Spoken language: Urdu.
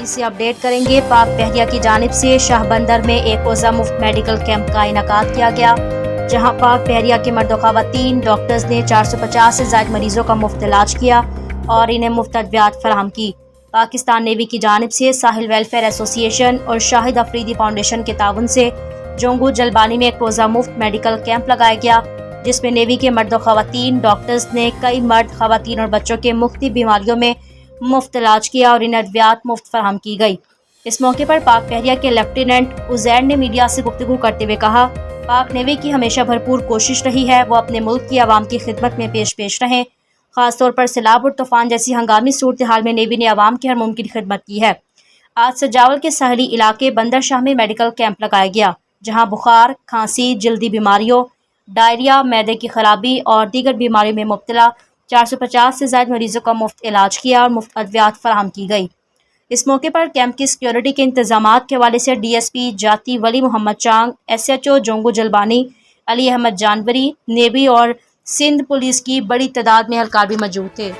اسے اپڈیٹ کریں گے۔ پاک بحریہ کی جانب سے شاہ بندر میں ایک روزہ مفت میڈیکل کیمپ کا انعقاد کیا گیا، جہاں پاک بحریہ کے مرد و خواتین ڈاکٹرز نے 450 سے زائد مریضوں کا مفت علاج کیا اور انہیں مفت ادویات فراہم کی۔ پاکستان نیوی کی جانب سے ساحل ویلفیئر ایسوسی ایشن اور شاہد افریدی فاؤنڈیشن کے تعاون سے جونگو جلبانی میں ایک روزہ مفت میڈیکل کیمپ لگایا گیا، جس میں نیوی کے مرد و خواتین ڈاکٹرز نے کئی مرد، خواتین اور بچوں کے مختلف بیماریوں میں مفت علاج کیا اور انہیں ادویات مفت فراہم کی گئی۔ اس موقع پر پاک بحریہ کے لیفٹیننٹ عزیر نے میڈیا سے گفتگو کرتے ہوئے کہا، پاک نیوی کی ہمیشہ بھرپور کوشش رہی ہے وہ اپنے ملک کی عوام کی خدمت میں پیش رہیں۔ خاص طور پر سیلاب اور طوفان جیسی ہنگامی صورتحال میں نیوی نے عوام کی ہر ممکن خدمت کی ہے۔ آج سجاول کے ساحلی علاقے بندر شاہ میں میڈیکل کیمپ لگایا گیا، جہاں بخار، کھانسی، جلدی بیماریوں، ڈائریا، معدے کی خرابی اور دیگر بیماریوں میں مبتلا 450 سے زائد مریضوں کا مفت علاج کیا اور مفت ادویات فراہم کی گئی۔ اس موقع پر کیمپ کی سیکیورٹی کے انتظامات کے حوالے سے D S P Jati Wali Muhammad Chang, S H O Jungo Jalbani, Ali Ahmed Janwari, navy اور سندھ پولیس کی بڑی تعداد میں اہلکار بھی موجود تھے۔